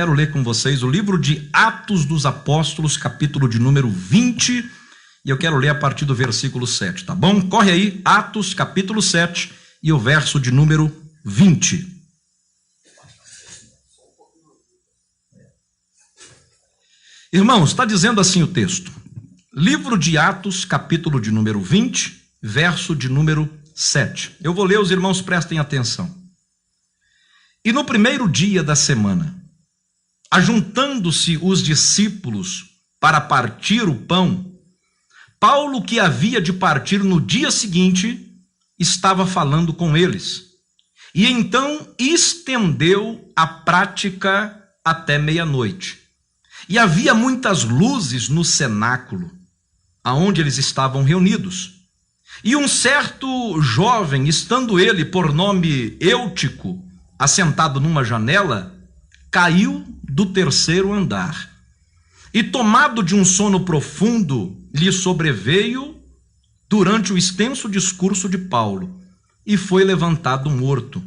Quero ler com vocês o livro de Atos dos Apóstolos, capítulo de número 20, e eu quero ler a partir do versículo 7, tá bom? Corre aí, Atos, capítulo 7, e o verso de número 20. Irmãos, está dizendo assim o texto. Livro de Atos, capítulo de número 20, verso de número 7. Eu vou ler, os irmãos prestem atenção. E no primeiro dia da semana, ajuntando-se os discípulos para partir o pão, Paulo, que havia de partir no dia seguinte, estava falando com eles. E então estendeu a prática até meia-noite. E havia muitas luzes no cenáculo, aonde eles estavam reunidos. E um certo jovem, estando ele por nome Eutico, assentado numa janela, caiu do terceiro andar. E tomado de um sono profundo, lhe sobreveio durante o extenso discurso de Paulo, e foi levantado morto.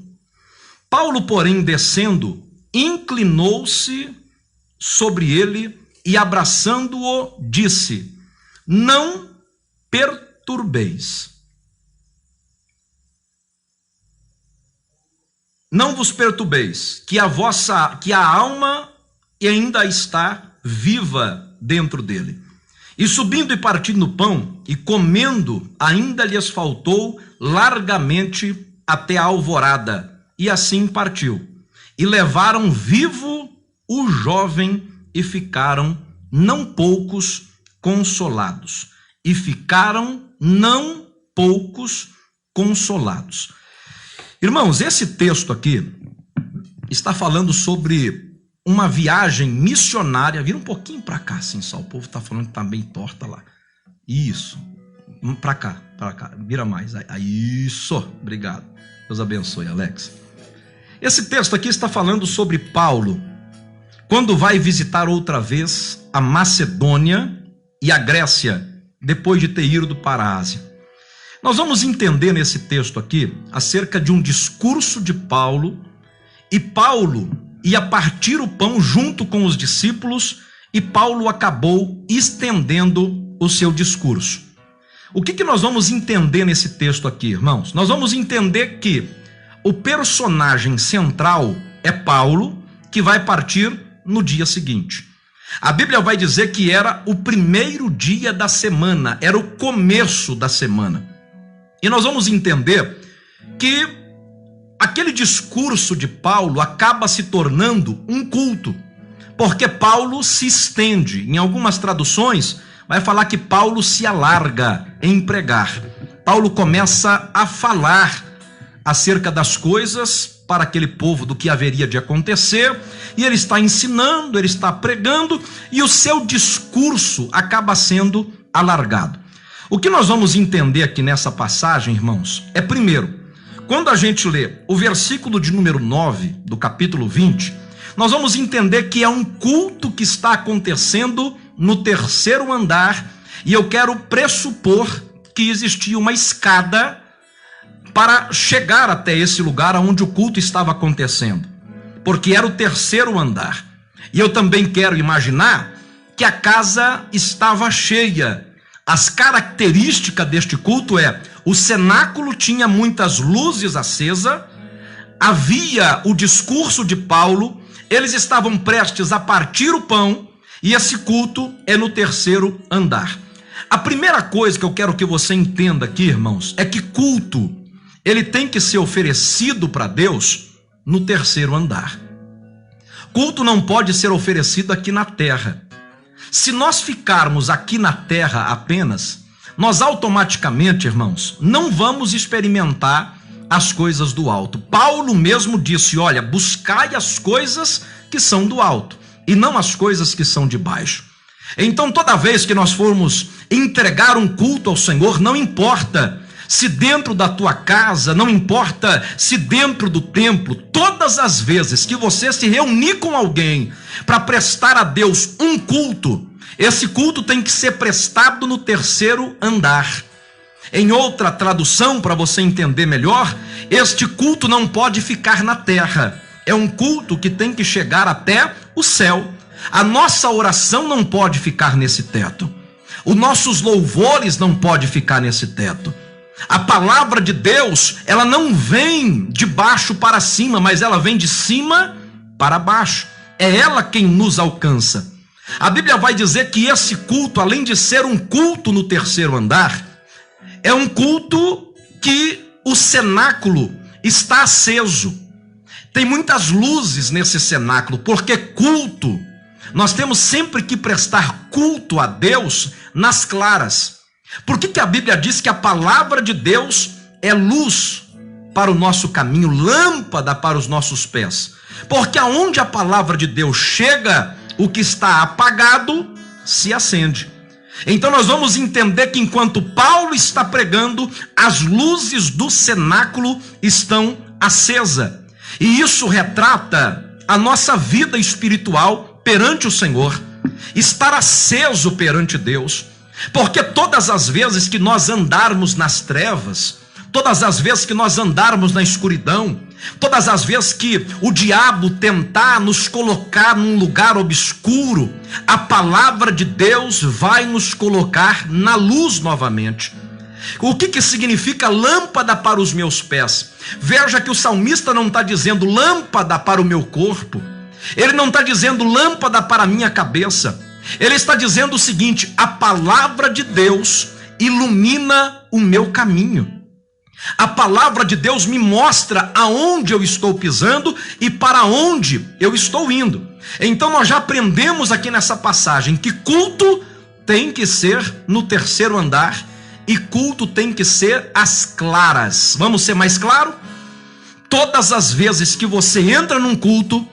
Paulo, porém, descendo, inclinou-se sobre ele e, abraçando-o, disse: não perturbeis. Não vos perturbeis, que a alma ainda está viva dentro dele. E subindo e partindo o pão, e comendo, ainda lhes faltou largamente até a alvorada, e assim partiu. E levaram vivo o jovem, e ficaram não poucos consolados. E ficaram não poucos consolados. Irmãos, esse texto aqui está falando sobre uma viagem missionária. Vira um pouquinho para cá, assim, só. O povo está falando que está bem torta lá. Isso. Para cá. Vira mais. Isso. Obrigado. Deus abençoe, Alex. Esse texto aqui está falando sobre Paulo, quando vai visitar outra vez a Macedônia e a Grécia, depois de ter ido para a Ásia. Nós vamos entender nesse texto aqui acerca de um discurso de Paulo, e Paulo ia partir o pão junto com os discípulos, e Paulo acabou estendendo o seu discurso. O que nós vamos entender nesse texto aqui, irmãos? Nós vamos entender que o personagem central é Paulo, que vai partir no dia seguinte. A Bíblia vai dizer que era o primeiro dia da semana, era o começo da semana. E nós vamos entender que aquele discurso de Paulo acaba se tornando um culto, porque Paulo se estende. Em algumas traduções vai falar que Paulo se alarga em pregar. Paulo começa a falar acerca das coisas para aquele povo, do que haveria de acontecer, e ele está ensinando, ele está pregando, e o seu discurso acaba sendo alargado. O que nós vamos entender aqui nessa passagem, irmãos, é primeiro, quando a gente lê o versículo de número 9 do capítulo 20, nós vamos entender que é um culto que está acontecendo no terceiro andar, e eu quero pressupor que existia uma escada para chegar até esse lugar onde o culto estava acontecendo, porque era o terceiro andar. E eu também quero imaginar que a casa estava cheia. As características deste culto o cenáculo tinha muitas luzes acesas, havia o discurso de Paulo, eles estavam prestes a partir o pão, e esse culto é no terceiro andar. A primeira coisa que eu quero que você entenda aqui, irmãos, é que culto, ele tem que ser oferecido para Deus no terceiro andar. Culto não pode ser oferecido aqui na terra. Se nós ficarmos aqui na terra apenas, nós automaticamente, irmãos, não vamos experimentar as coisas do alto. Paulo mesmo disse: olha, buscai as coisas que são do alto, e não as coisas que são de baixo. Então, toda vez que nós formos entregar um culto ao Senhor, não importa se dentro da tua casa, não importa se dentro do templo, todas as vezes que você se reunir com alguém para prestar a Deus um culto, esse culto tem que ser prestado no terceiro andar. Em outra tradução, para você entender melhor, este culto não pode ficar na terra, É um culto que tem que chegar até o céu. A nossa oração não pode ficar nesse teto. Os nossos louvores não podem ficar nesse teto. A palavra de Deus, ela não vem de baixo para cima, mas ela vem de cima para baixo. É ela quem nos alcança. A Bíblia vai dizer que esse culto, além de ser um culto no terceiro andar, é um culto que o cenáculo está aceso. Tem muitas luzes nesse cenáculo, porque culto, nós temos sempre que prestar culto a Deus nas claras. Por que a Bíblia diz que a palavra de Deus é luz para o nosso caminho, lâmpada para os nossos pés? Porque aonde a palavra de Deus chega, o que está apagado se acende. Então nós vamos entender que enquanto Paulo está pregando, as luzes do cenáculo estão acesas. E isso retrata a nossa vida espiritual perante o Senhor, estar aceso perante Deus. Porque todas as vezes que nós andarmos nas trevas, todas as vezes que nós andarmos na escuridão, todas as vezes que o diabo tentar nos colocar num lugar obscuro, a palavra de Deus vai nos colocar na luz novamente. O que significa lâmpada para os meus pés? Veja que o salmista não está dizendo lâmpada para o meu corpo, ele não está dizendo lâmpada para a minha cabeça. Ele está dizendo o seguinte: a palavra de Deus ilumina o meu caminho. A palavra de Deus me mostra aonde eu estou pisando e para onde eu estou indo. Então nós já aprendemos aqui nessa passagem que culto tem que ser no terceiro andar e culto tem que ser às claras. Vamos ser mais claro? Todas as vezes que você entra num culto,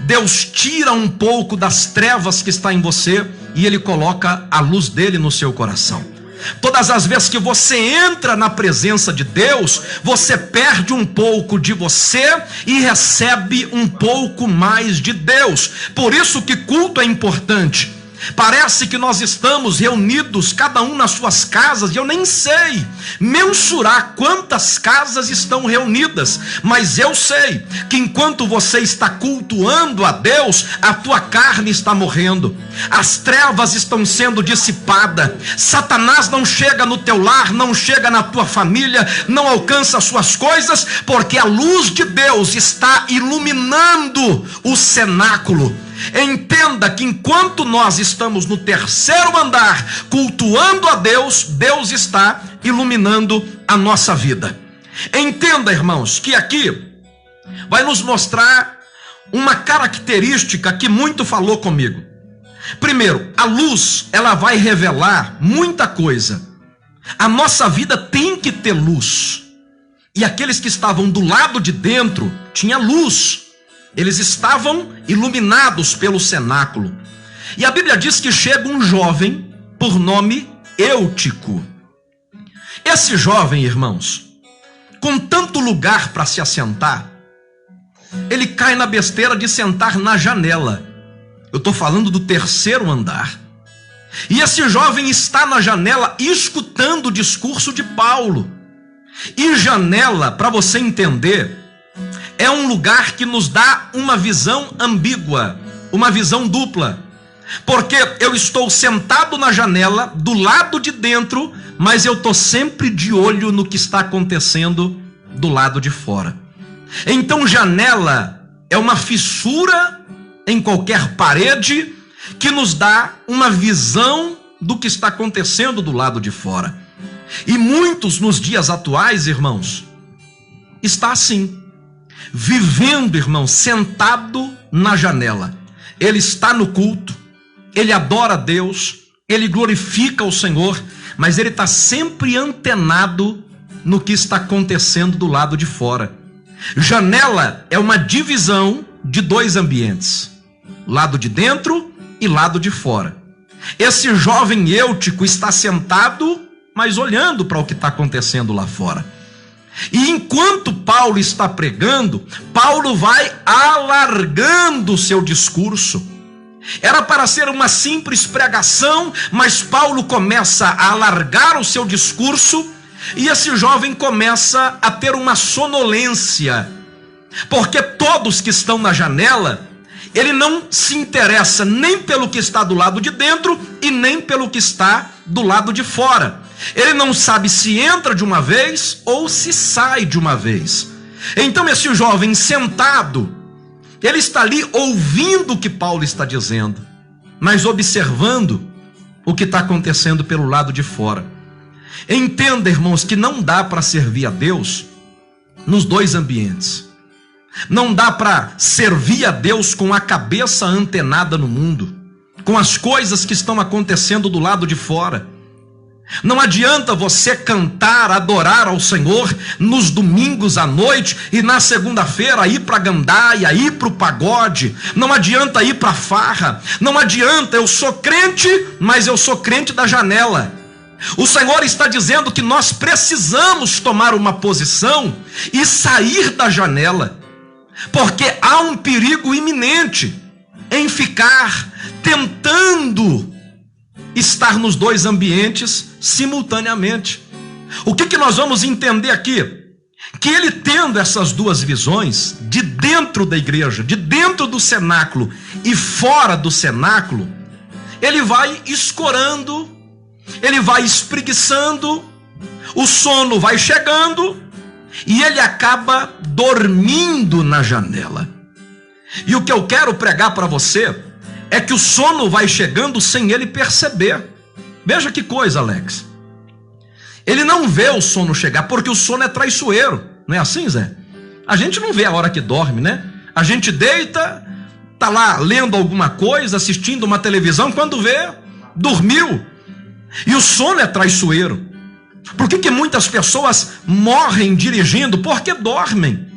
Deus tira um pouco das trevas que está em você e Ele coloca a luz dele no seu coração. Todas as vezes que você entra na presença de Deus, você perde um pouco de você e recebe um pouco mais de Deus. Por isso que culto é importante. Parece que nós estamos reunidos, cada um nas suas casas, e eu nem sei mensurar quantas casas estão reunidas, mas eu sei que enquanto você está cultuando a Deus, a tua carne está morrendo, as trevas estão sendo dissipadas, Satanás não chega no teu lar, não chega na tua família, não alcança as suas coisas, porque a luz de Deus está iluminando o cenáculo. Entenda que enquanto nós estamos no terceiro andar cultuando a Deus, Deus está iluminando a nossa vida. Entenda, irmãos, que aqui vai nos mostrar uma característica que muito falou comigo. Primeiro, a luz, ela vai revelar muita coisa. A nossa vida tem que ter luz. E aqueles que estavam do lado de dentro tinha luz. Eles estavam iluminados pelo cenáculo. E a Bíblia diz que chega um jovem por nome Eutico. Esse jovem, irmãos, com tanto lugar para se assentar, ele cai na besteira de sentar na janela. Eu estou falando do terceiro andar. E esse jovem está na janela escutando o discurso de Paulo. E janela, para você entender, é um lugar que nos dá uma visão ambígua, uma visão dupla. Porque eu estou sentado na janela, do lado de dentro, mas eu estou sempre de olho no que está acontecendo do lado de fora. Então janela é uma fissura em qualquer parede que nos dá uma visão do que está acontecendo do lado de fora. E muitos nos dias atuais, irmãos, está assim. Vivendo, irmão, sentado na janela. Ele está no culto, ele adora a Deus, ele glorifica o Senhor, mas ele está sempre antenado no que está acontecendo do lado de fora. Janela é uma divisão de dois ambientes, lado de dentro e lado de fora. Esse jovem Eutico está sentado, mas olhando para o que está acontecendo lá fora. E enquanto Paulo está pregando, Paulo vai alargando o seu discurso. Era para ser uma simples pregação, mas Paulo começa a alargar o seu discurso, e esse jovem começa a ter uma sonolência. Porque todos que estão na janela, ele não se interessa nem pelo que está do lado de dentro e nem pelo que está do lado de fora. Ele não sabe se entra de uma vez ou se sai de uma vez. Então esse jovem sentado, ele está ali ouvindo o que Paulo está dizendo, mas observando o que está acontecendo pelo lado de fora. Entenda, irmãos, que não dá para servir a Deus nos dois ambientes. Não dá para servir a Deus com a cabeça antenada no mundo, com as coisas que estão acontecendo do lado de fora. Não adianta você cantar, adorar ao Senhor nos domingos à noite e na segunda-feira ir para a gandaia, ir para o pagode. Não adianta ir para a farra. Não adianta, eu sou crente, mas eu sou crente da janela. O Senhor está dizendo que nós precisamos tomar uma posição e sair da janela, porque há um perigo iminente em ficar tentando estar nos dois ambientes simultaneamente. O que nós vamos entender aqui? Que ele, tendo essas duas visões, de dentro da igreja, de dentro do cenáculo e fora do cenáculo, ele vai escorando, ele vai espreguiçando, o sono vai chegando e ele acaba dormindo na janela. E o que eu quero pregar para você é que o sono vai chegando sem ele perceber. Veja que coisa, Alex. Ele não vê o sono chegar, porque o sono é traiçoeiro. Não é assim, Zé? A gente não vê a hora que dorme, né? A gente deita, tá lá lendo alguma coisa, assistindo uma televisão, quando vê, dormiu. E o sono é traiçoeiro. Por que muitas pessoas morrem dirigindo? Porque dormem.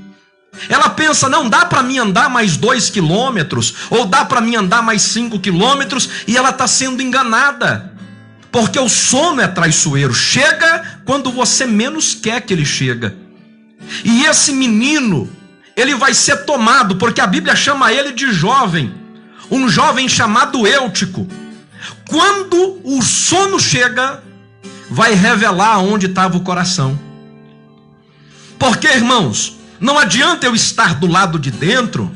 Ela pensa, não dá para mim andar mais 2 quilômetros, ou dá para mim andar mais 5 quilômetros, e ela está sendo enganada. Porque o sono é traiçoeiro, chega quando você menos quer que ele chega. E esse menino, ele vai ser tomado, porque a Bíblia chama ele de jovem, um jovem chamado Eutico. Quando o sono chega, vai revelar onde estava o coração. Porque, irmãos, não adianta eu estar do lado de dentro,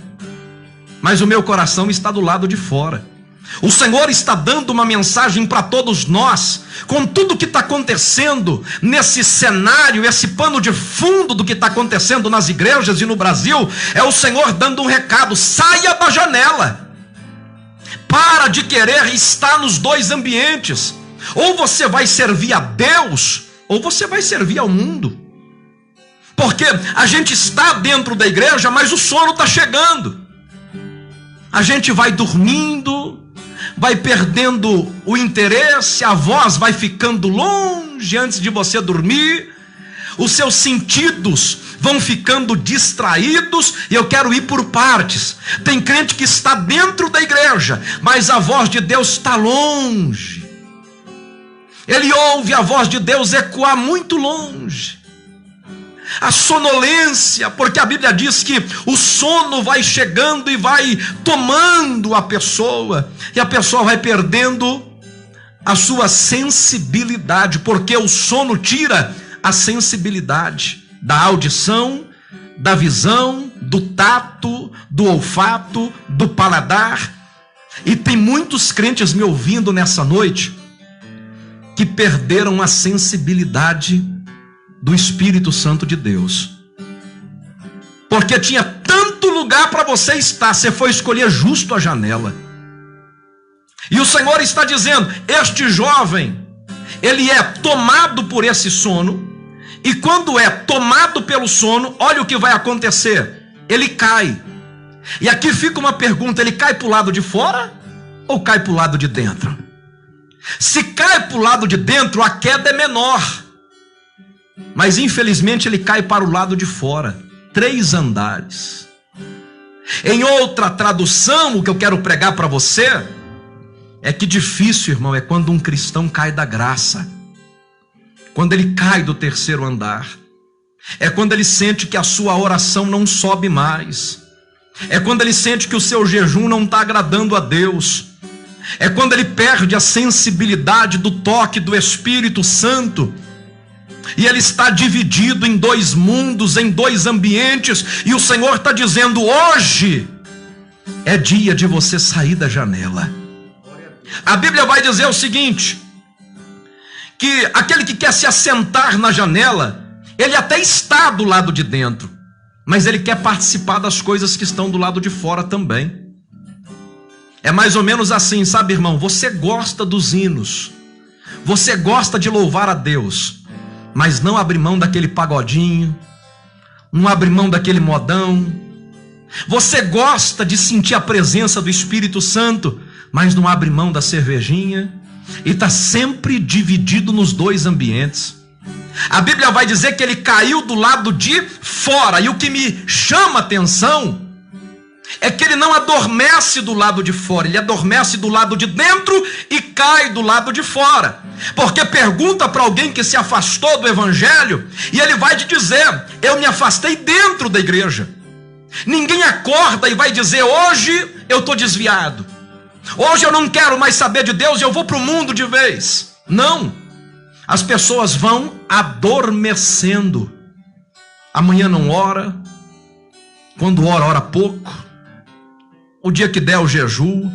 mas o meu coração está do lado de fora. O Senhor está dando uma mensagem para todos nós, com tudo que está acontecendo nesse cenário, esse pano de fundo do que está acontecendo nas igrejas e no Brasil. É o Senhor dando um recado: saia da janela. Para de querer estar nos dois ambientes. Ou você vai servir a Deus, ou você vai servir ao mundo. Porque a gente está dentro da igreja, mas o sono está chegando. A gente vai dormindo, vai perdendo o interesse, a voz vai ficando longe antes de você dormir, os seus sentidos vão ficando distraídos, e eu quero ir por partes. Tem crente que está dentro da igreja, mas a voz de Deus está longe. Ele ouve a voz de Deus ecoar muito longe. A sonolência, porque a Bíblia diz que o sono vai chegando e vai tomando a pessoa, e a pessoa vai perdendo a sua sensibilidade, porque o sono tira a sensibilidade da audição, da visão, do tato, do olfato, do paladar. E tem muitos crentes me ouvindo nessa noite que perderam a sensibilidade do Espírito Santo de Deus, porque tinha tanto lugar para você estar, você foi escolher justo a janela. E o Senhor está dizendo: este jovem, ele é tomado por esse sono, e quando é tomado pelo sono, olha o que vai acontecer: ele cai. E aqui fica uma pergunta: ele cai para o lado de fora ou cai para o lado de dentro? Se cai para o lado de dentro, a queda é menor, mas infelizmente ele cai para o lado de fora, 3 andares. Em outra tradução, o que eu quero pregar para você é que difícil, irmão, é quando um cristão cai da graça, quando ele cai do 3º andar, é quando ele sente que a sua oração não sobe mais, é quando ele sente que o seu jejum não está agradando a Deus, é quando ele perde a sensibilidade do toque do Espírito Santo. E ele está dividido em dois mundos, em dois ambientes. E o Senhor está dizendo: hoje é dia de você sair da janela. A Bíblia vai dizer o seguinte: que aquele que quer se assentar na janela, ele até está do lado de dentro, mas ele quer participar das coisas que estão do lado de fora também. É mais ou menos assim, sabe, irmão? Você gosta dos hinos, você gosta de louvar a Deus, mas não abre mão daquele pagodinho, não abre mão daquele modão. Você gosta de sentir a presença do Espírito Santo, mas não abre mão da cervejinha, e está sempre dividido nos dois ambientes. A Bíblia vai dizer que ele caiu do lado de fora, e o que me chama a atenção é que ele não adormece do lado de fora, ele adormece do lado de dentro e cai do lado de fora. Porque pergunta para alguém que se afastou do Evangelho, e ele vai te dizer: eu me afastei dentro da igreja. Ninguém acorda e vai dizer: hoje eu estou desviado, hoje eu não quero mais saber de Deus, eu vou para o mundo de vez. Não, as pessoas vão adormecendo. Amanhã não ora, quando ora, ora pouco. O dia que der o jejum,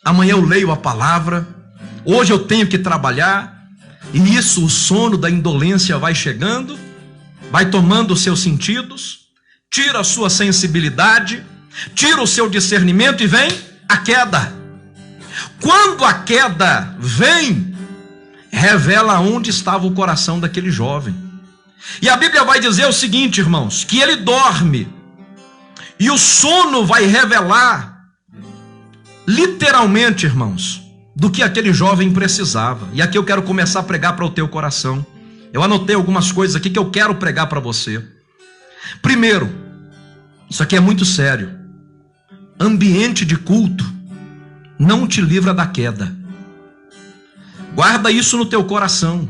amanhã eu leio a palavra, hoje eu tenho que trabalhar. E isso, o sono da indolência vai chegando, vai tomando os seus sentidos, tira a sua sensibilidade, tira o seu discernimento e vem a queda. Quando a queda vem, revela onde estava o coração daquele jovem. E a Bíblia vai dizer o seguinte, irmãos, que ele dorme, e o sono vai revelar, literalmente, irmãos, do que aquele jovem precisava. E aqui eu quero começar a pregar para o teu coração. Eu anotei algumas coisas aqui que eu quero pregar para você. Primeiro, isso aqui é muito sério: ambiente de culto não te livra da queda. Guarda isso no teu coração.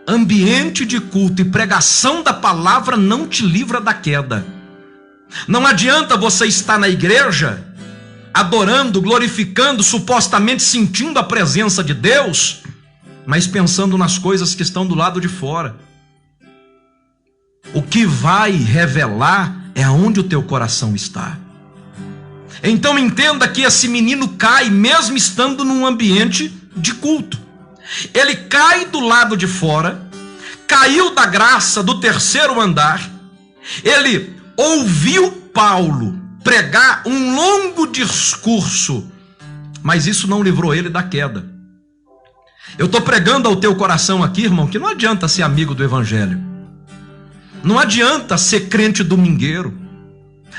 Ambiente de culto e pregação da palavra não te livra da queda. Não adianta você estar na igreja adorando, glorificando, supostamente sentindo a presença de Deus, mas pensando nas coisas que estão do lado de fora. O que vai revelar é aonde o teu coração está. Então entenda que esse menino cai mesmo estando num ambiente de culto. Ele cai do lado de fora, caiu da graça do terceiro andar. Ele ouviu Paulo pregar um longo discurso, mas isso não livrou ele da queda. Eu estou pregando ao teu coração aqui, irmão, que não adianta ser amigo do Evangelho, não adianta ser crente domingueiro,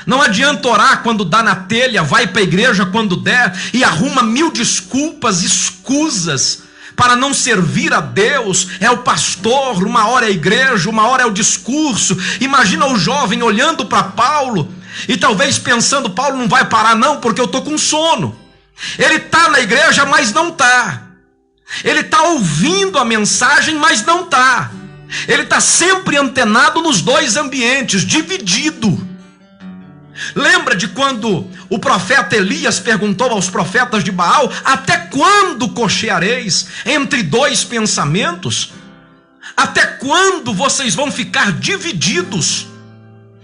não adianta orar quando dá na telha, vai para a igreja quando der e arruma 1000 desculpas, escusas para não servir a Deus. É o pastor, uma hora é a igreja, uma hora é o discurso. Imagina o jovem olhando para Paulo e talvez pensando: Paulo não vai parar não, porque eu estou com sono. Ele está na igreja, mas não está. Ele está ouvindo a mensagem, mas não está. Ele está sempre antenado nos dois ambientes, dividido. Lembra de quando o profeta Elias perguntou aos profetas de Baal: até quando cocheareis entre dois pensamentos? Até quando vocês vão ficar divididos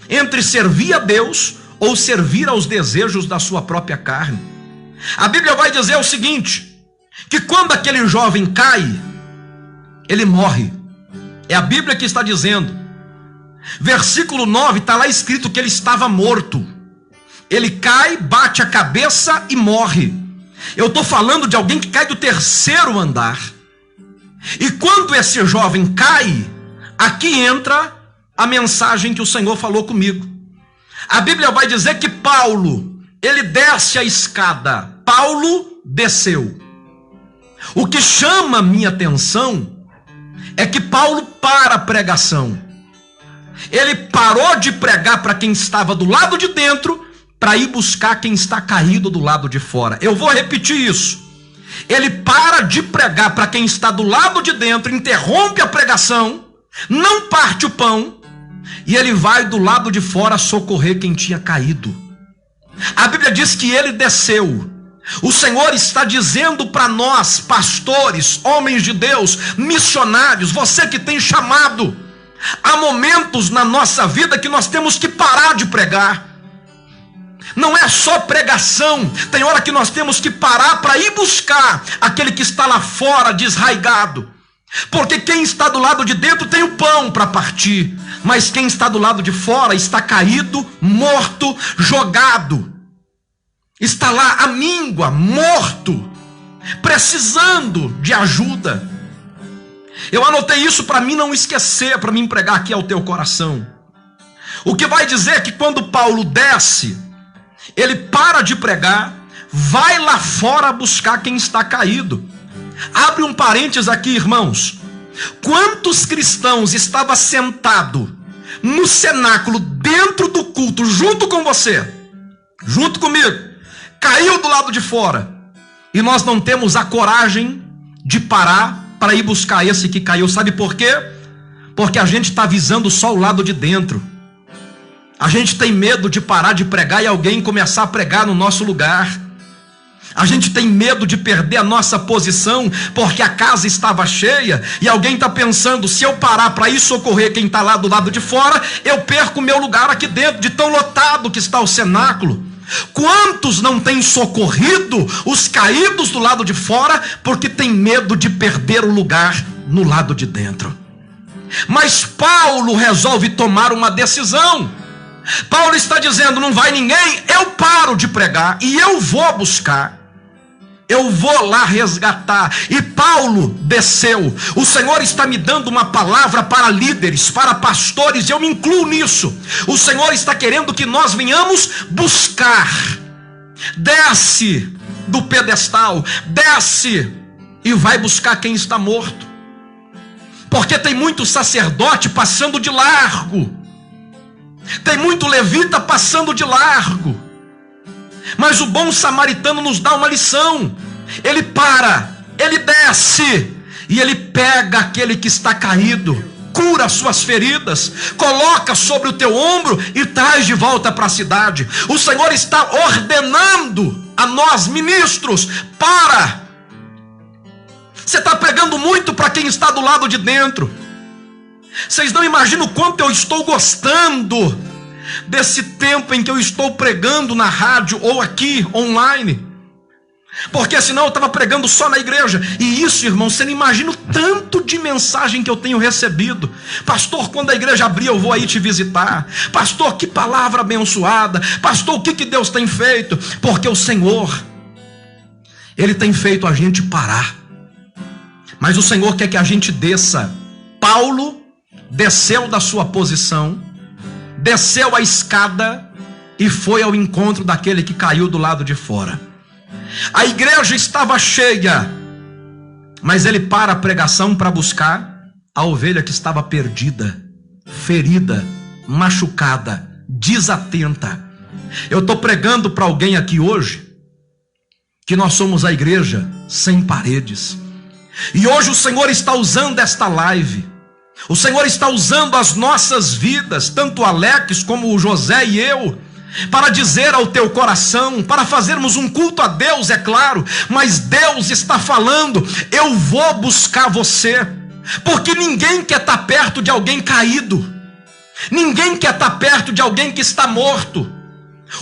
entre servir a Deus ou servir aos desejos da sua própria carne? A Bíblia vai dizer o seguinte, que quando aquele jovem cai, ele morre. É a Bíblia que está dizendo. Versículo 9, está lá escrito que ele estava morto. Ele cai, bate a cabeça e morre. Eu estou falando de alguém que cai do terceiro andar. E quando esse jovem cai, aqui entra a mensagem que o Senhor falou comigo. A Bíblia vai dizer que Paulo, ele desce a escada. Paulo desceu. O que chama minha atenção é que Paulo para a pregação. Ele parou de pregar para quem estava do lado de dentro para ir buscar quem está caído do lado de fora. Eu vou repetir isso. Ele para de pregar para quem está do lado de dentro, interrompe a pregação, não parte o pão, e ele vai do lado de fora socorrer quem tinha caído. A Bíblia diz que ele desceu. O Senhor está dizendo para nós, pastores, homens de Deus, missionários, você que tem chamado, há momentos na nossa vida que nós temos que parar de pregar. Não é só pregação, tem hora que nós temos que parar para ir buscar aquele que está lá fora desraigado. Porque quem está do lado de dentro tem o pão para partir, mas quem está do lado de fora está caído, morto, jogado. Está lá à míngua, morto, precisando de ajuda. Eu anotei isso para mim não esquecer, para me pregar aqui ao teu coração. O que vai dizer que quando Paulo desce, ele para de pregar, vai lá fora buscar quem está caído. Abre um parênteses aqui, irmãos. Quantos cristãos estavam sentados no cenáculo, dentro do culto, junto com você, junto comigo, caiu do lado de fora, e nós não temos a coragem de parar para ir buscar esse que caiu? Sabe por quê? Porque a gente está visando só o lado de dentro. A gente tem medo de parar de pregar e alguém começar a pregar no nosso lugar. A gente tem medo de perder a nossa posição, porque a casa estava cheia, e alguém está pensando, se eu parar para ir socorrer quem está lá do lado de fora, eu perco o meu lugar aqui dentro, de tão lotado que está o cenáculo. Quantos não têm socorrido os caídos do lado de fora, porque tem medo de perder o lugar no lado de dentro? Mas Paulo resolve tomar uma decisão. Paulo está dizendo, não vai ninguém, eu paro de pregar e eu vou buscar. Eu vou lá resgatar. E Paulo desceu. O Senhor está me dando uma palavra para líderes, para pastores, e eu me incluo nisso. O Senhor está querendo que nós venhamos buscar. Desce do pedestal, desce e vai buscar quem está morto. Porque tem muito sacerdote passando de largo. Tem muito levita passando de largo. Mas o bom samaritano nos dá uma lição. Ele para, ele desce, e ele pega aquele que está caído, cura as suas feridas, coloca sobre o teu ombro e traz de volta para a cidade. O Senhor está ordenando a nós, ministros, para. Você está pregando muito para quem está do lado de dentro. Vocês não imaginam o quanto eu estou gostando desse tempo em que eu estou pregando na rádio ou aqui online, porque senão eu estava pregando só na igreja. E isso, irmão, você não imagina o tanto de mensagem que eu tenho recebido. Pastor, quando a igreja abrir eu vou aí te visitar. Pastor, que palavra abençoada. Pastor, o que Deus tem feito? Porque o Senhor, Ele tem feito a gente parar, mas o Senhor quer que a gente desça. Paulo desceu da sua posição, desceu a escada e foi ao encontro daquele que caiu do lado de fora. A igreja estava cheia, mas ele para a pregação para buscar a ovelha que estava perdida, ferida, machucada, desatenta. Eu estou pregando para alguém aqui hoje que nós somos a igreja sem paredes. E hoje o Senhor está usando esta live, o Senhor está usando as nossas vidas, tanto o Alex como o José e eu, para dizer ao teu coração, para fazermos um culto a Deus, é claro, mas Deus está falando, eu vou buscar você, porque ninguém quer estar perto de alguém caído, ninguém quer estar perto de alguém que está morto.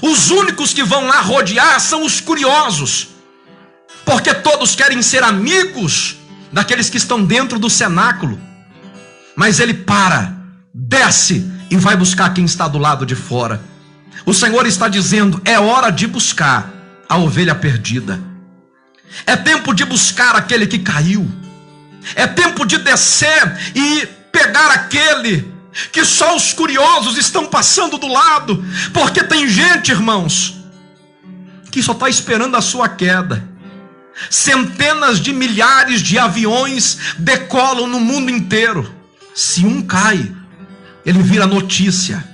Os únicos que vão lá rodear são os curiosos, porque todos querem ser amigos daqueles que estão dentro do cenáculo. Mas ele para, desce e vai buscar quem está do lado de fora. O Senhor está dizendo, é hora de buscar a ovelha perdida. É tempo de buscar aquele que caiu. É tempo de descer e pegar aquele que só os curiosos estão passando do lado. Porque tem gente, irmãos, que só está esperando a sua queda. Centenas de milhares de aviões decolam no mundo inteiro. Se um cai, ele vira notícia.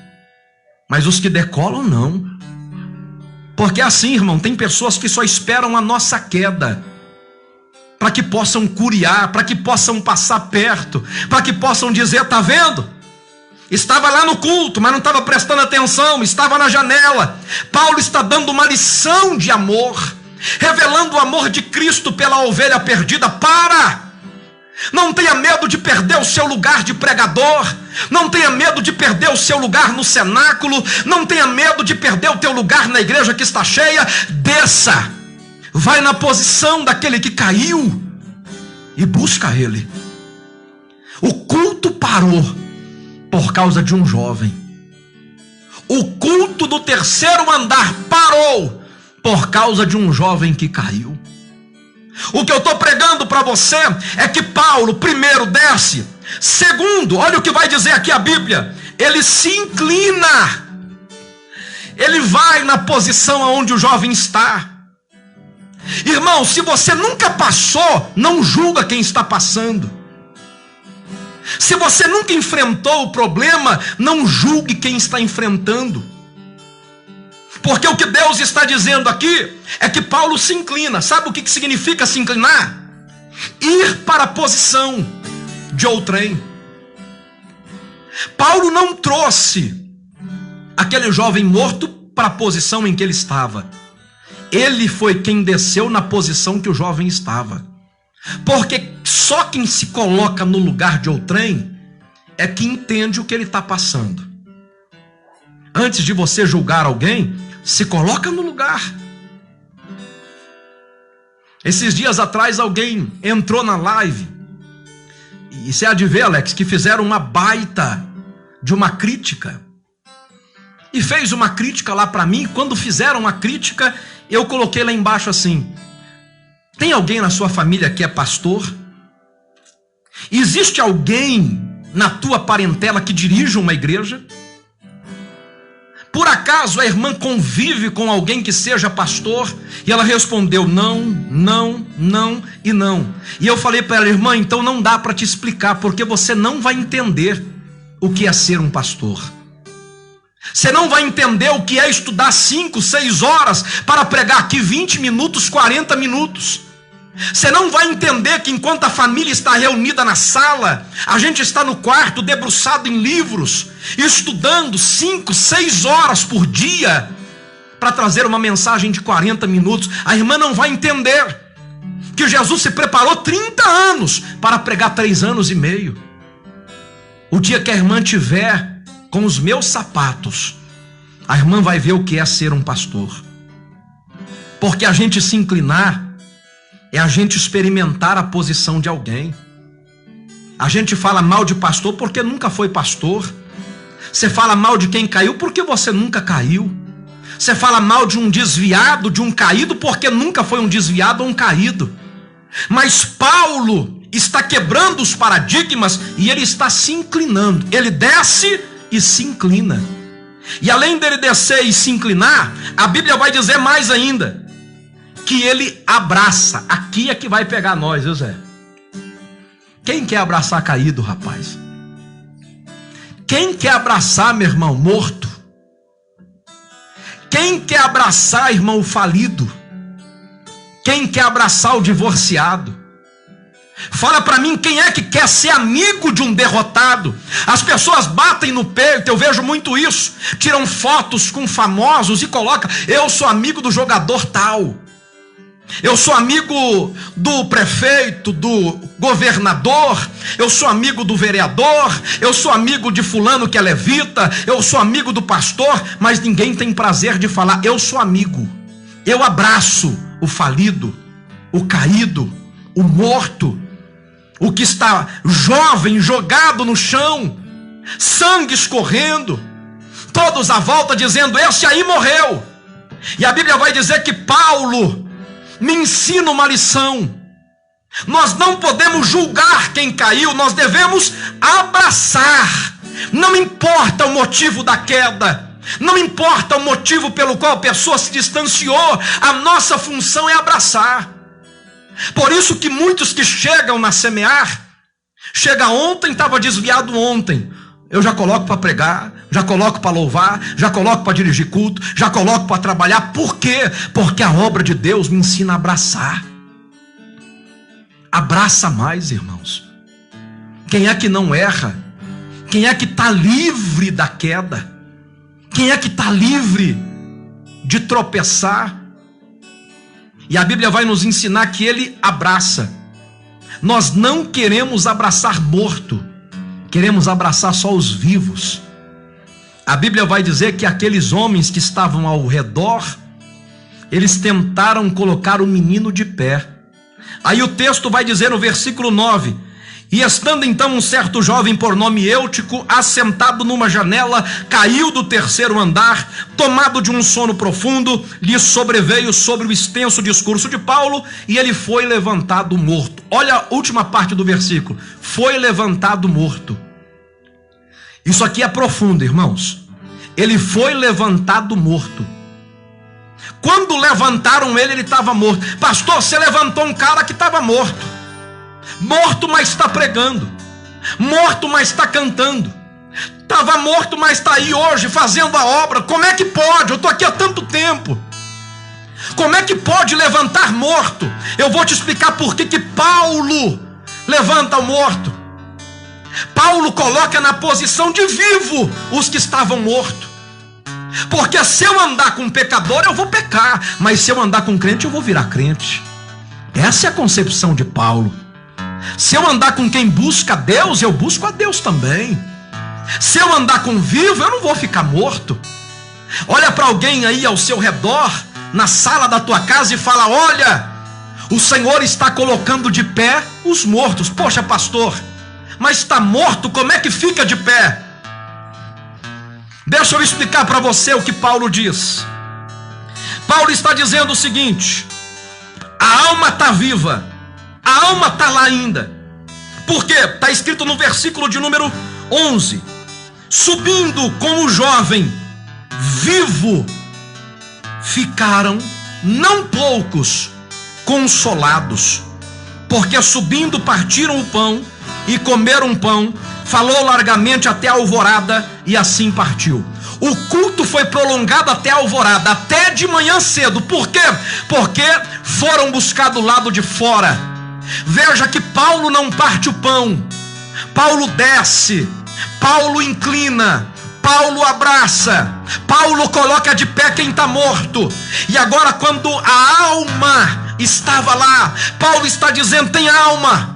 Mas os que decolam não. Porque assim, irmão, tem pessoas que só esperam a nossa queda para que possam curiar, para que possam passar perto, para que possam dizer, tá vendo? Estava lá no culto, mas não estava prestando atenção, estava na janela. Paulo está dando uma lição de amor. revelando o amor de Cristo pela ovelha perdida. Para! Não tenha medo de perder o seu lugar de pregador, não tenha medo de perder o seu lugar no cenáculo, não tenha medo de perder o teu lugar na igreja que está cheia. Desça, vai na posição daquele que caiu e busca ele. O culto parou por causa de um jovem. O culto do terceiro andar parou por causa de um jovem que caiu. O que eu estou pregando para você é que Paulo, primeiro, desce. Segundo, olha o que vai dizer aqui a Bíblia: ele se inclina, ele vai na posição onde o jovem está. Irmão, se você nunca passou, não julga quem está passando. Se você nunca enfrentou o problema, não julgue quem está enfrentando. Porque o que Deus está dizendo aqui é que Paulo se inclina. Sabe o que significa se inclinar? Ir para a posição de outrem. Paulo não trouxe aquele jovem morto para a posição em que ele estava. Ele foi quem desceu na posição que o jovem estava. Porque só quem se coloca no lugar de outrem é que entende o que ele está passando. Antes de você julgar alguém, se coloca no lugar. Esses dias atrás alguém entrou na live, e você há de ver, Alex, que fizeram uma baita de uma crítica, e fez uma crítica lá para mim. Quando fizeram a crítica, eu coloquei lá embaixo assim: tem alguém na sua família que é pastor? Existe alguém na tua parentela que dirige uma igreja? Por acaso a irmã convive com alguém que seja pastor? E ela respondeu: não, não, não e não. E eu falei para ela: irmã, então não dá para te explicar, porque você não vai entender o que é ser um pastor. Você não vai entender o que é estudar 5, 6 horas para pregar aqui 20 minutos, 40 minutos. Você não vai entender que enquanto a família está reunida na sala, a gente está no quarto debruçado em livros, estudando 5, 6 horas por dia para trazer uma mensagem de 40 minutos. A irmã não vai entender que Jesus se preparou 30 anos para pregar 3 anos e meio. O dia que a irmã tiver com os meus sapatos, a irmã vai ver o que é ser um pastor. Porque a gente se inclinar é a gente experimentar a posição de alguém. A gente fala mal de pastor porque nunca foi pastor. Você fala mal de quem caiu porque você nunca caiu. Você fala mal de um desviado, de um caído, porque nunca foi um desviado ou um caído. Mas Paulo está quebrando os paradigmas e ele está se inclinando. Ele desce e se inclina. E além dele descer e se inclinar, a Bíblia vai dizer mais ainda, que ele abraça. Aqui é que vai pegar nós, viu, Zé? Quem quer abraçar caído, rapaz? Quem quer abraçar, meu irmão, morto? Quem quer abraçar, irmão, falido? Quem quer abraçar o divorciado? Fala para mim, quem é que quer ser amigo de um derrotado? As pessoas batem no peito, eu vejo muito isso. Tiram fotos com famosos e colocam: eu sou amigo do jogador tal. Eu sou amigo do prefeito, do governador, eu sou amigo do vereador, eu sou amigo de fulano que é levita, eu sou amigo do pastor, mas ninguém tem prazer de falar: eu sou amigo, eu abraço o falido, o caído, o morto, o que está jovem, jogado no chão, sangue escorrendo, todos à volta dizendo: esse aí morreu. E a Bíblia vai dizer que Paulo me ensina uma lição. Nós não podemos julgar quem caiu, nós devemos abraçar. Não importa o motivo da queda, não importa o motivo pelo qual a pessoa se distanciou, a nossa função é abraçar. Por isso que muitos que chegam na semear, chega ontem, estava desviado ontem, eu já coloco para pregar, já coloco para louvar, já coloco para dirigir culto, já coloco para trabalhar. Por quê? Porque a obra de Deus me ensina a abraçar. Abraça mais, irmãos. Quem é que não erra? Quem é que está livre da queda? Quem é que está livre de tropeçar? E a Bíblia vai nos ensinar que ele abraça. Nós não queremos abraçar morto, queremos abraçar só os vivos. A Bíblia vai dizer que aqueles homens que estavam ao redor, eles tentaram colocar o menino de pé. Aí o texto vai dizer no versículo 9: e estando então um certo jovem por nome Eutico, assentado numa janela, caiu do terceiro andar, tomado de um sono profundo, lhe sobreveio sobre o extenso discurso de Paulo, e ele foi levantado morto. Olha a última parte do versículo: foi levantado morto. Isso aqui é profundo, irmãos. Ele foi levantado morto. Quando levantaram ele estava morto. Pastor, você levantou um cara que estava morto. Morto, mas está pregando. Morto, mas está cantando. Estava morto, mas está aí hoje fazendo a obra. Como é que pode? Eu estou aqui há tanto tempo. Como é que pode levantar morto? Eu vou te explicar por que Paulo levanta o morto. Paulo coloca na posição de vivo os que estavam mortos. Porque se eu andar com um pecador, eu vou pecar. Mas se eu andar com um crente, eu vou virar crente. Essa é a concepção de Paulo. Se eu andar com quem busca Deus, eu busco a Deus também. Se eu andar com vivo, eu não vou ficar morto. Olha para alguém aí ao seu redor, na sala da tua casa, e fala: olha, o Senhor está colocando de pé os mortos. Poxa, pastor, mas está morto, como é que fica de pé? Deixa eu explicar para você o que Paulo diz. Paulo está dizendo o seguinte: a alma está viva, a alma está lá ainda. Por quê? Está escrito no versículo de número 11: subindo com o jovem vivo, ficaram não poucos consolados, porque subindo partiram o pão e comeram pão. Falou largamente até a alvorada e assim partiu. O culto foi prolongado até a alvorada, até de manhã cedo. Por quê? Porque foram buscar do lado de fora. Veja que Paulo não parte o pão, Paulo desce, Paulo inclina, Paulo abraça, Paulo coloca de pé quem está morto. E agora, quando a alma estava lá, Paulo está dizendo: tem alma.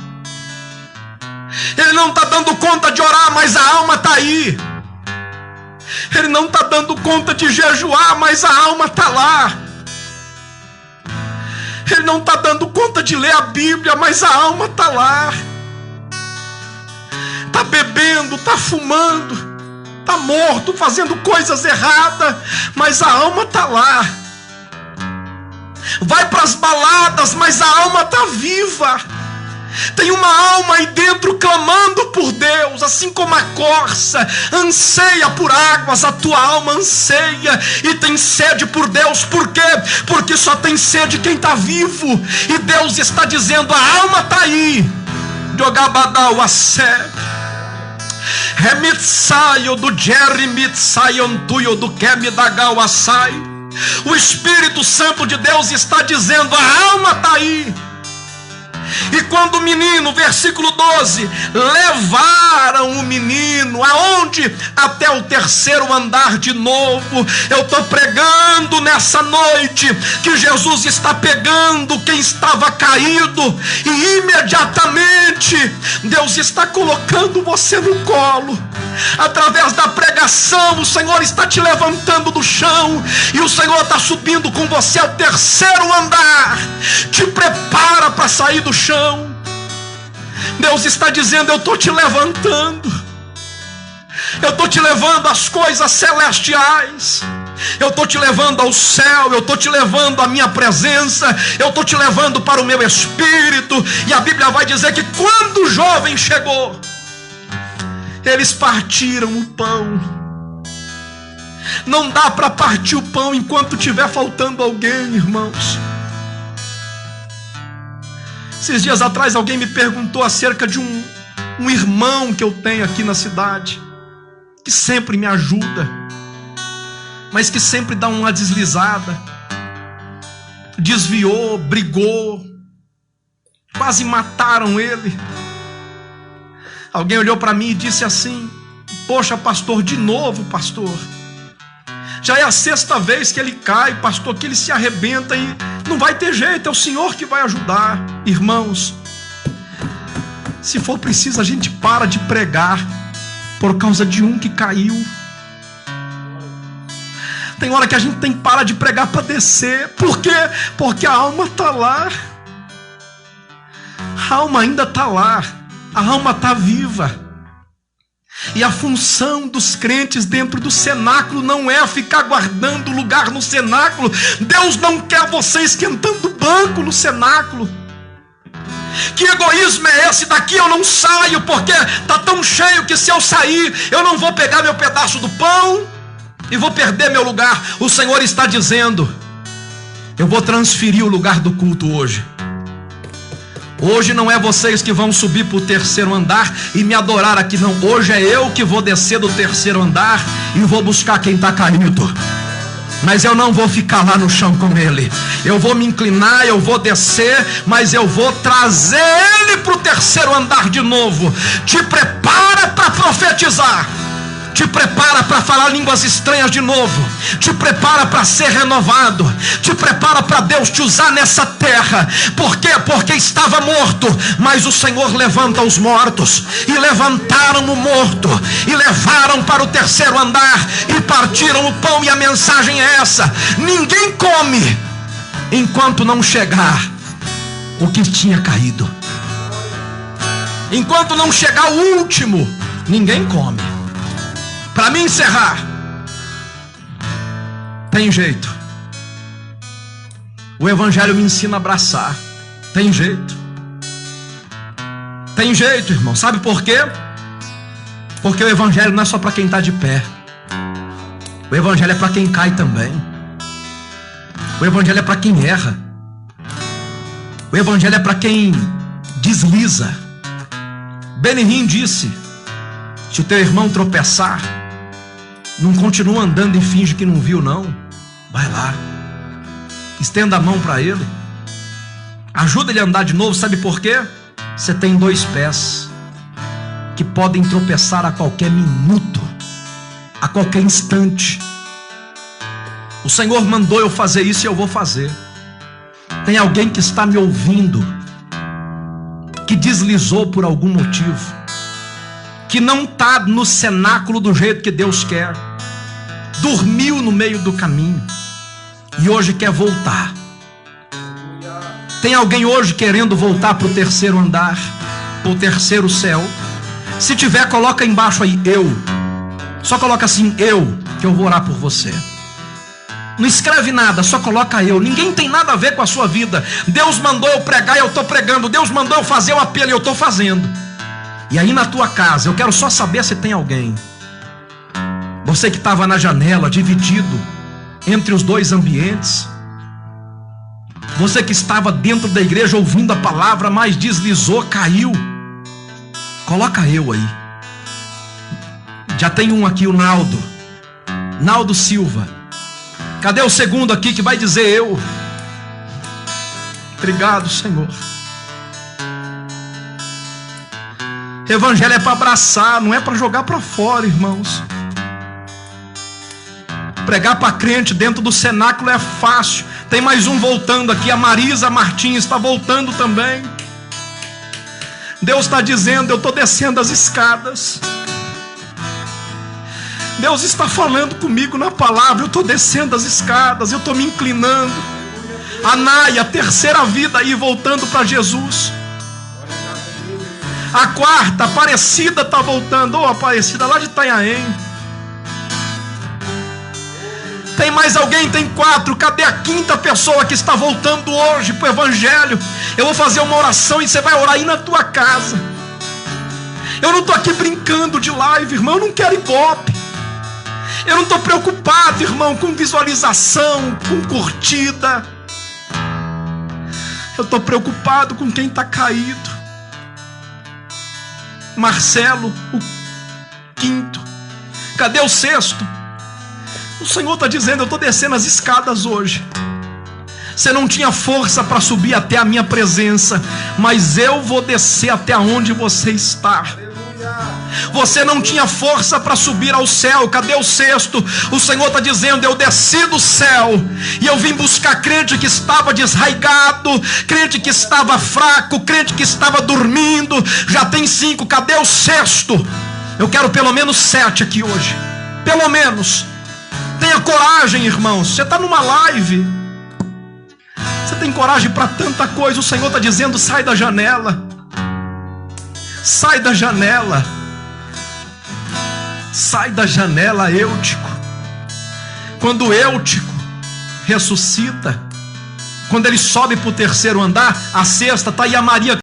Ele não está dando conta de orar, mas a alma está aí. Ele não está dando conta de jejuar, mas a alma está lá. Ele não está dando conta de ler a Bíblia, mas a alma está lá. Está bebendo, está fumando, está morto, fazendo coisas erradas, mas a alma está lá. Vai para as baladas, mas a alma está viva. Tem uma alma aí dentro clamando por Deus, assim como a corça anseia por águas, a tua alma anseia e tem sede por Deus. Por quê? Porque só tem sede quem está vivo. E Deus está dizendo: a alma está aí. Jogabadau a sede. Remitsaio do Jeremitsaio tuyo do Kemidagal assai. O Espírito Santo de Deus está dizendo: a alma está aí. E quando o menino, versículo 12, levaram o menino, aonde? Até o terceiro andar de novo. Eu estou pregando nessa noite que Jesus está pegando quem estava caído, e imediatamente Deus está colocando você no colo. Através da pregação, o Senhor está te levantando do chão, e o Senhor está subindo com você ao terceiro andar. Te prepara para sair do chão. Deus está dizendo: eu estou te levantando, eu estou te levando às coisas celestiais, eu estou te levando ao céu, eu estou te levando à minha presença, eu estou te levando para o meu espírito. E a Bíblia vai dizer que quando o jovem chegou, eles partiram o pão. Não dá para partir o pão enquanto estiver faltando alguém, irmãos. Esses dias atrás alguém me perguntou acerca de um irmão que eu tenho aqui na cidade, que sempre me ajuda, mas que sempre dá uma deslizada. Desviou, brigou, quase mataram ele. Alguém olhou para mim e disse assim: poxa, pastor, de novo, pastor. Já é a 6ª vez que ele cai, pastor, que ele se arrebenta e não vai ter jeito, é o Senhor que vai ajudar. Irmãos, se for preciso, a gente para de pregar por causa de um que caiu. Tem hora que a gente tem que parar de pregar para descer. Por quê? Porque a alma está lá. A alma ainda está lá. A alma está viva. E a função dos crentes dentro do cenáculo não é ficar guardando lugar no cenáculo. Deus não quer você esquentando o banco no cenáculo. Que egoísmo é esse? Daqui eu não saio porque está tão cheio que se eu sair eu não vou pegar meu pedaço do pão e vou perder meu lugar. O Senhor está dizendo: eu vou transferir o lugar do culto hoje. Hoje não é vocês que vão subir para o 3º andar e me adorar aqui, não. Hoje é eu que vou descer do 3º andar e vou buscar quem está caído. Mas eu não vou ficar lá no chão com ele. Eu vou me inclinar, eu vou descer, mas eu vou trazer ele para o 3º andar de novo. Te prepara para profetizar. Te prepara para falar línguas estranhas de novo. Te prepara para ser renovado. Te prepara para Deus te usar nessa terra. Por quê? Porque estava morto, mas o Senhor levanta os mortos. E levantaram o morto e levaram para o 3º andar e partiram o pão. E a mensagem é essa: ninguém come enquanto não chegar o que tinha caído. Enquanto não chegar o último, ninguém come. Para me encerrar, tem jeito. O Evangelho me ensina a abraçar. Tem jeito. Tem jeito, irmão. Sabe por quê? Porque o Evangelho não é só para quem está de pé. O Evangelho é para quem cai também. O Evangelho é para quem erra. O Evangelho é para quem desliza. Benihim disse: se o teu irmão tropeçar, não continua andando e finge que não viu, não. Vai lá, estenda a mão para ele, ajuda ele a andar de novo. Sabe por quê? Você tem 2 pés que podem tropeçar a qualquer minuto, a qualquer instante. O Senhor mandou eu fazer isso e eu vou fazer. Tem alguém que está me ouvindo que deslizou por algum motivo, que não está no cenáculo do jeito que Deus quer, dormiu no meio do caminho e hoje quer voltar. Tem alguém hoje querendo voltar para o 3º andar, para o 3º céu? Se tiver, coloca embaixo aí, eu. Só coloca assim, eu, que eu vou orar por você. Não escreve nada, só coloca eu. Ninguém tem nada a ver com a sua vida. Deus mandou eu pregar e eu estou pregando. Deus mandou eu fazer o apelo e eu estou fazendo. E aí na tua casa, eu quero só saber se tem alguém. Você que estava na janela, dividido entre os 2 ambientes. Você que estava dentro da igreja ouvindo a palavra, mas deslizou, caiu. Coloca eu aí. Já tem um aqui, o Naldo Silva. Cadê o segundo aqui que vai dizer eu? Obrigado, Senhor. Evangelho é para abraçar, não é para jogar para fora, irmãos. Pregar para crente dentro do cenáculo é fácil. Tem mais um voltando aqui, a Marisa Martins está voltando também. Deus está dizendo, eu estou descendo as escadas. Deus está falando comigo na palavra, eu estou descendo as escadas, eu estou me inclinando. A Naya, a 3ª vida aí, voltando para Jesus. A 4ª, Aparecida está voltando. Aparecida lá de Itanhaém. Tem mais alguém? Tem 4. Cadê a 5ª pessoa que está voltando hoje para o Evangelho? Eu vou fazer uma oração e você vai orar aí na tua casa. Eu não estou aqui brincando de live, irmão. Eu não quero ibope. Eu não estou preocupado, irmão, com visualização, com curtida. Eu estou preocupado com quem está caído. Marcelo, o 5º. Cadê o 6º? O Senhor está dizendo, eu estou descendo as escadas hoje. Você não tinha força para subir até a minha presença, mas eu vou descer até onde você está. Você não tinha força para subir ao céu. Cadê o sexto? O Senhor está dizendo: eu desci do céu e eu vim buscar crente que estava desraigado, crente que estava fraco, crente que estava dormindo. Já tem 5, cadê o sexto? Eu quero pelo menos 7 aqui hoje. Pelo menos. Tenha coragem, irmãos. Você está numa live, você tem coragem para tanta coisa. O Senhor está dizendo: sai da janela. Sai da janela. Sai da janela, Eutico. Quando Eutico ressuscita, quando ele sobe para o 3º andar, a 6ª, está aí a Maria